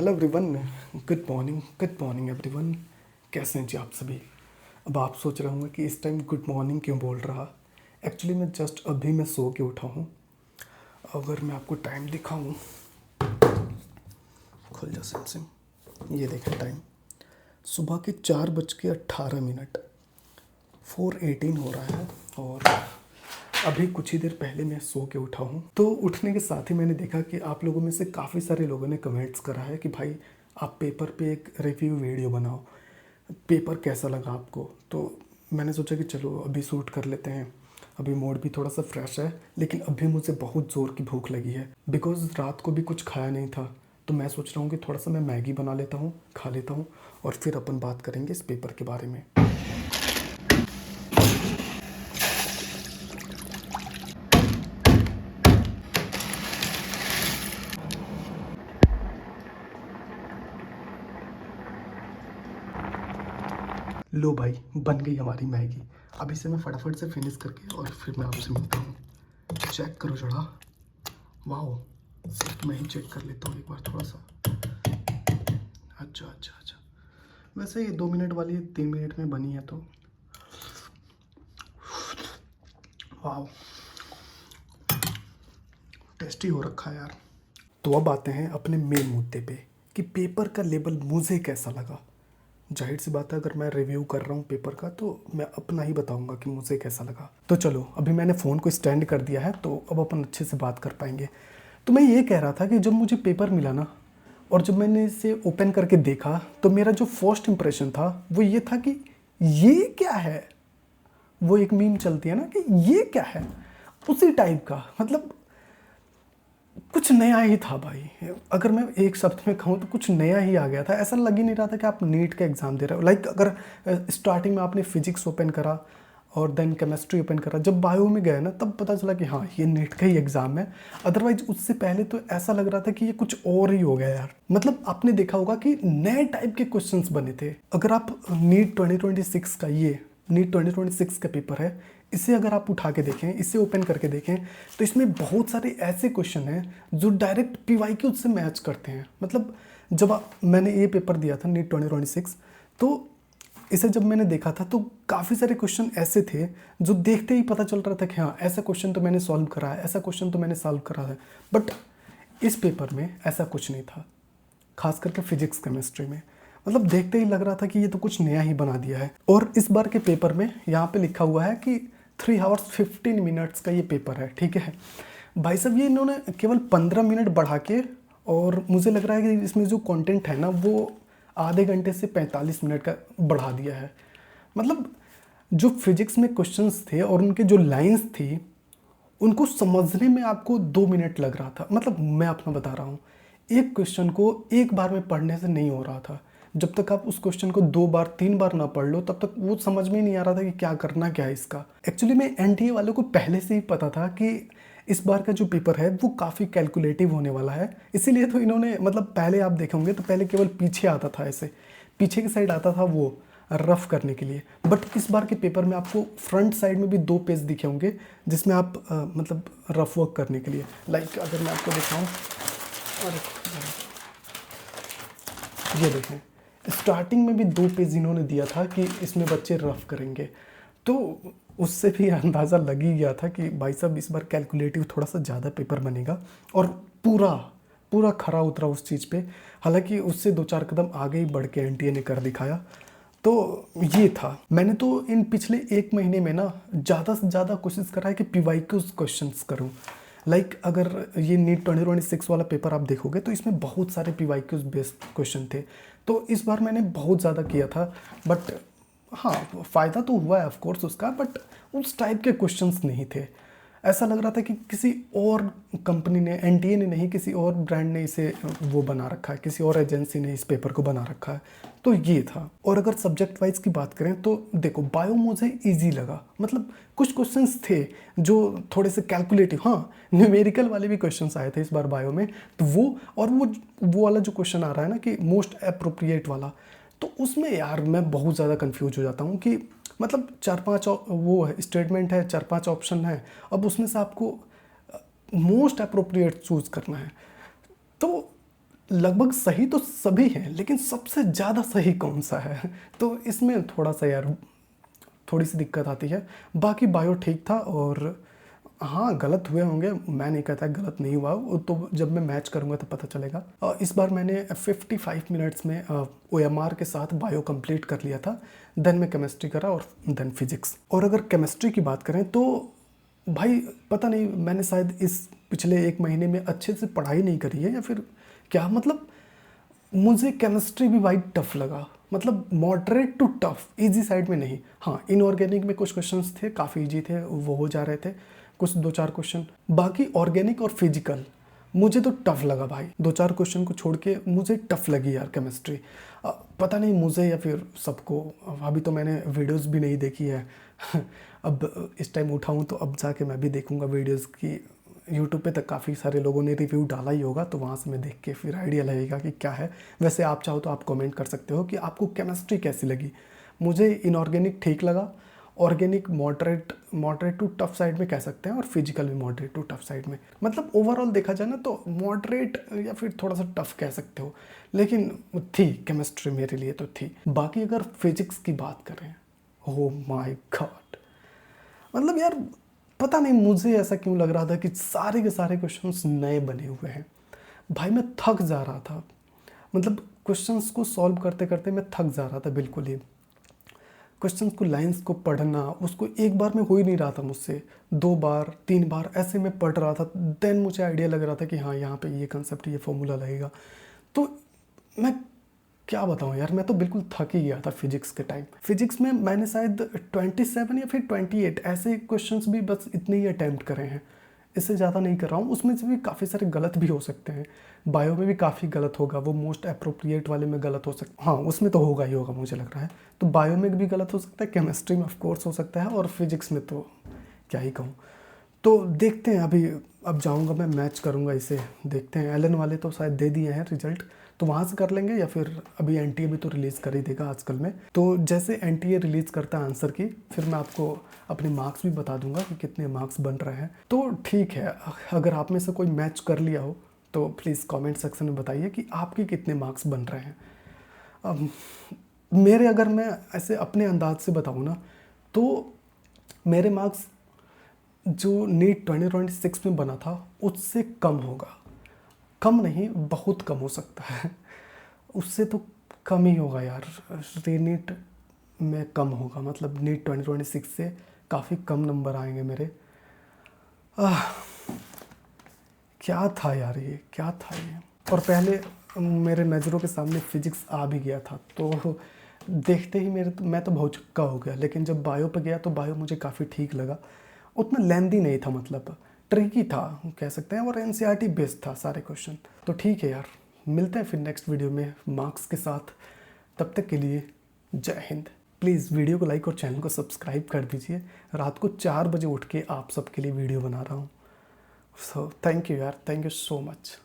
Hello everyone, good morning everyone. कैसे हैं जी आप सभी। अब आप सोच रहे होंगे कि इस टाइम गुड मॉर्निंग क्यों बोल रहा। एक्चुअली मैं जस्ट अभी मैं सो के उठा हूँ। अगर मैं आपको टाइम दिखाऊँ, खुल जा सिम सिम, ये देखें टाइम, सुबह के 4:18, 4:18 हो रहा है। और अभी कुछ ही देर पहले मैं सो के उठा हूँ। तो उठने के साथ ही मैंने देखा कि आप लोगों में से काफ़ी सारे लोगों ने कमेंट्स करा है कि भाई आप पेपर पे एक रिव्यू वीडियो बनाओ, पेपर कैसा लगा आपको। तो मैंने सोचा कि चलो अभी शूट कर लेते हैं। अभी मूड भी थोड़ा सा फ्रेश है, लेकिन अभी मुझे बहुत ज़ोर की भूख लगी है बिकॉज़ रात को भी कुछ खाया नहीं था। तो मैं सोच रहा हूँ कि थोड़ा सा मैं मैगी बना लेता हूँ, खा लेता हूँ, और फिर अपन बात करेंगे इस पेपर के बारे में। लो भाई, बन गई हमारी मैगी। अब इसे मैं फटाफट से फिनिश करके और फिर मैं आपसे मिलता हूँ। चेक करो जरा, वाह, सिर्फ मैं ही चेक कर लेता हूँ एक बार थोड़ा सा। अच्छा अच्छा अच्छा, वैसे ये 2 मिनट वाली 3 मिनट में बनी है तो वाह, टेस्टी हो रखा है यार। तो अब आते हैं अपने मेन मुद्दे पे कि पेपर का लेबल मुझे कैसा लगा। जाहिर सी बात है, अगर मैं रिव्यू कर रहा हूँ पेपर का तो मैं अपना ही बताऊंगा कि मुझे कैसा लगा। तो चलो, अभी मैंने फ़ोन को स्टैंड कर दिया है तो अब अपन अच्छे से बात कर पाएंगे। तो मैं ये कह रहा था कि जब मुझे पेपर मिला ना, और जब मैंने इसे ओपन करके देखा, तो मेरा जो फर्स्ट इम्प्रेशन था वो ये था कि ये क्या है। वो एक मीम चलती है ना कि ये क्या है, उसी टाइप का। मतलब कुछ नया ही था भाई। अगर मैं एक शब्द में कहूँ तो कुछ नया ही आ गया था। ऐसा लग ही नहीं रहा था कि आप नीट का एग्ज़ाम दे रहे हो। लाइक अगर स्टार्टिंग में आपने फिजिक्स ओपन करा और देन केमिस्ट्री ओपन करा, जब बायो में गए ना तब पता चला कि हाँ ये नीट का ही एग्ज़ाम है। अदरवाइज उससे पहले तो ऐसा लग रहा था कि ये कुछ और ही हो गया यार। मतलब आपने देखा होगा कि नए टाइप के क्वेश्चंस बने थे। अगर आप नीट 2026 का, ये नीट 2026 का पेपर है, इसे अगर आप उठा के देखें, इसे ओपन करके देखें, तो इसमें बहुत सारे ऐसे क्वेश्चन हैं जो डायरेक्ट पीवाईक्यू से मैच करते हैं। मतलब जब मैंने ये पेपर दिया था नीट 2026, तो इसे जब मैंने देखा था तो काफ़ी सारे क्वेश्चन ऐसे थे जो देखते ही पता चल रहा था कि हाँ ऐसा क्वेश्चन तो मैंने सॉल्व करा है, ऐसा क्वेश्चन तो मैंने सॉल्व करा है। बट इस पेपर में ऐसा कुछ नहीं था, खास करके फिजिक्स केमिस्ट्री में। मतलब देखते ही लग रहा था कि ये तो कुछ नया ही बना दिया है। और इस बार के पेपर में यहाँ पे लिखा हुआ है कि 3 hours 15 minutes का ये पेपर है, ठीक है भाई साहब। ये इन्होंने केवल 15 मिनट बढ़ा के, और मुझे लग रहा है कि इसमें जो कंटेंट है ना वो आधे घंटे से 45 मिनट का बढ़ा दिया है। मतलब जो फिजिक्स में क्वेश्चंस थे और उनके जो लाइंस थी, उनको समझने में आपको 2 मिनट लग रहा था। मतलब मैं अपना बता रहा हूँ, एक क्वेश्चन को एक बार में पढ़ने से नहीं हो रहा था। जब तक आप उस क्वेश्चन को 2 बार 3 बार ना पढ़ लो, तब तक वो समझ में ही नहीं आ रहा था कि क्या करना क्या है इसका। एक्चुअली में एनटीए वालों को पहले से ही पता था कि इस बार का जो पेपर है वो काफ़ी कैलकुलेटिव होने वाला है। इसीलिए तो इन्होंने, मतलब पहले आप देखेंगे तो पहले केवल पीछे आता था, ऐसे पीछे की साइड आता था वो रफ करने के लिए। बट इस बार के पेपर में आपको फ्रंट साइड में भी 2 पेज दिखे होंगे जिसमें आप मतलब रफ वर्क करने के लिए। लाइक अगर मैं आपको दिखाऊं, और ये देखें, स्टार्टिंग में भी 2 पेज इन्होंने दिया था कि इसमें बच्चे रफ करेंगे। तो उससे भी अंदाज़ा लग ही गया था कि भाई साहब इस बार कैलकुलेटिव थोड़ा सा ज़्यादा पेपर बनेगा। और पूरा पूरा खरा उतरा उस चीज़ पे। हालांकि उससे 2 4 कदम आगे ही बढ़ के एनटीए ने कर दिखाया। तो ये था। मैंने तो इन पिछले 1 महीने में ना ज़्यादा से ज़्यादा कोशिश करा है कि पीवाईक्यूज क्वेश्चंस करूं। लाइक अगर ये नीट 2026 वाला पेपर आप देखोगे तो इसमें बहुत सारे पीवाईक्यूज बेस्ड क्वेश्चन थे। तो इस बार मैंने बहुत ज़्यादा किया था। बट हाँ, फ़ायदा तो हुआ है ऑफ कोर्स उसका, बट उस टाइप के क्वेश्चंस नहीं थे। ऐसा लग रहा था कि किसी और कंपनी ने, एनटीए ने नहीं, किसी और ब्रांड ने इसे वो बना रखा है, किसी और एजेंसी ने इस पेपर को बना रखा है। तो ये था। और अगर सब्जेक्ट वाइज की बात करें तो देखो, बायो मुझे इजी लगा। मतलब कुछ क्वेश्चंस थे जो थोड़े से कैलकुलेटिव, हाँ न्यूमेरिकल वाले भी क्वेश्चंस आए थे इस बार बायो में। तो वो वाला जो क्वेश्चन आ रहा है ना कि मोस्ट अप्रोप्रिएट वाला, तो उसमें यार मैं बहुत ज़्यादा कंफ्यूज हो जाता हूँ कि मतलब 4 5 वो है स्टेटमेंट है, 4 5 ऑप्शन है, अब उसमें से आपको मोस्ट अप्रोप्रिएट चूज़ करना है। तो लगभग सही तो सभी हैं, लेकिन सबसे ज़्यादा सही कौन सा है? तो इसमें थोड़ा सा यार थोड़ी सी दिक्कत आती है। बाकी बायो ठीक था, और हाँ गलत हुए होंगे, मैं नहीं कहता गलत नहीं हुआ, वो तो जब मैं मैच करूँगा तो पता चलेगा। इस बार मैंने 55 मिनट्स में OMR के साथ बायो कंप्लीट कर लिया था। देन मैं केमिस्ट्री करा और देन फिजिक्स। और अगर केमिस्ट्री की बात करें तो भाई पता नहीं, मैंने शायद इस पिछले 1 महीने में अच्छे से पढ़ाई नहीं करी है या फिर क्या, मतलब मुझे केमिस्ट्री भी भाई टफ लगा, मतलब moderate to tough, easy side में नहीं। हाँ इनऑर्गेनिक में कुछ क्वेश्चंस थे काफ़ी इजी थे, वो हो जा रहे थे कुछ 2-4 क्वेश्चन। बाकी ऑर्गेनिक और फिजिकल मुझे तो टफ लगा भाई, 2-4 क्वेश्चन को छोड़ के मुझे टफ लगी यार केमिस्ट्री। पता नहीं मुझे या फिर सबको, अभी तो मैंने वीडियोस भी नहीं देखी है अब इस टाइम उठाऊँ तो अब जाके मैं भी देखूँगा वीडियोस की। यूट्यूब पे तक काफ़ी सारे लोगों ने रिव्यू डाला ही होगा, तो वहाँ से मैं देख के फिर आइडिया लगेगा कि क्या है। वैसे आप चाहो तो आप कमेंट कर सकते हो कि आपको केमिस्ट्री कैसी लगी। मुझे इनऑर्गेनिक ठीक लगा, organic moderate to tough side में कह सकते हैं, और फिजिकल भी मॉडरेट टू टफ साइड में। मतलब ओवरऑल देखा जाए ना तो मॉडरेट या फिर थोड़ा सा टफ कह सकते हो, लेकिन थी केमिस्ट्री मेरे लिए तो थी। बाकी अगर फिजिक्स की बात करें, ओ माय गॉड, मतलब यार पता नहीं मुझे ऐसा क्यों लग रहा था कि सारे के सारे क्वेश्चंस नए बने हुए हैं। भाई मैं थक जा रहा था, मतलब क्वेश्चंस को सॉल्व करते करते मैं थक जा रहा था बिल्कुल ही। क्वेश्चंस को, लाइंस को पढ़ना, उसको एक बार में हो ही नहीं रहा था मुझसे, 2 बार 3 बार ऐसे मैं पढ़ रहा था। देन मुझे आइडिया लग रहा था कि हाँ यहाँ पे ये कंसेप्ट, ये फॉर्मूला लगेगा। तो मैं क्या बताऊँ यार, मैं तो बिल्कुल थक ही गया था फिजिक्स के टाइम। फिजिक्स में मैंने शायद 27 या फिर 28 ऐसे क्वेश्चंस भी बस इतने ही अटैम्प्ट करे हैं, इससे ज़्यादा नहीं कर रहा हूँ। उसमें से भी काफ़ी सारे गलत भी हो सकते हैं, बायो में भी काफ़ी गलत होगा, वो मोस्ट अप्रोप्रिएट वाले में गलत हो सकता, हाँ उसमें तो होगा ही होगा मुझे लग रहा है। तो बायो में भी गलत हो सकता है, केमिस्ट्री में ऑफकोर्स हो सकता है, और फिजिक्स में तो क्या ही कहूँ। तो देखते हैं, अभी अब जाऊंगा मैं मैच करूंगा इसे, देखते हैं। एलन वाले तो शायद दे दिए हैं रिजल्ट, तो वहाँ से कर लेंगे, या फिर अभी एनटीए भी तो रिलीज़ कर ही देगा आजकल में। तो जैसे एनटीए रिलीज़ करता है आंसर की, फिर मैं आपको अपने मार्क्स भी बता दूंगा कि कितने मार्क्स बन रहे हैं। तो ठीक है, अगर आप में से कोई मैच कर लिया हो तो प्लीज़ कमेंट सेक्शन में बताइए कि आपके कितने मार्क्स बन रहे हैं। अब मेरे, अगर मैं ऐसे अपने अंदाज से बताऊँ ना, तो मेरे मार्क्स जो नीट 2026 में बना था उससे कम होगा। कम नहीं, बहुत कम हो सकता है, उससे तो कम ही होगा यार। रीनीट में कम होगा, मतलब नीट 2026 से काफ़ी कम नंबर आएंगे मेरे। क्या था यार ये, क्या था ये। और पहले मेरे नज़रों के सामने फिजिक्स आ भी गया था, तो देखते ही मैं तो बहुत चक्का हो गया। लेकिन जब बायो पे गया तो बायो मुझे काफ़ी ठीक लगा, उतना लेंदी नहीं था, मतलब ट्रिकी था कह सकते हैं, और एनसीईआरटी बेस्ड था सारे क्वेश्चन। तो ठीक है यार, मिलते हैं फिर नेक्स्ट वीडियो में मार्क्स के साथ। तब तक के लिए जय हिंद। प्लीज़ वीडियो को लाइक और चैनल को सब्सक्राइब कर दीजिए। रात को 4 बजे उठ के आप सबके लिए वीडियो बना रहा हूँ। सो थैंक यू यार, थैंक यू सो मच।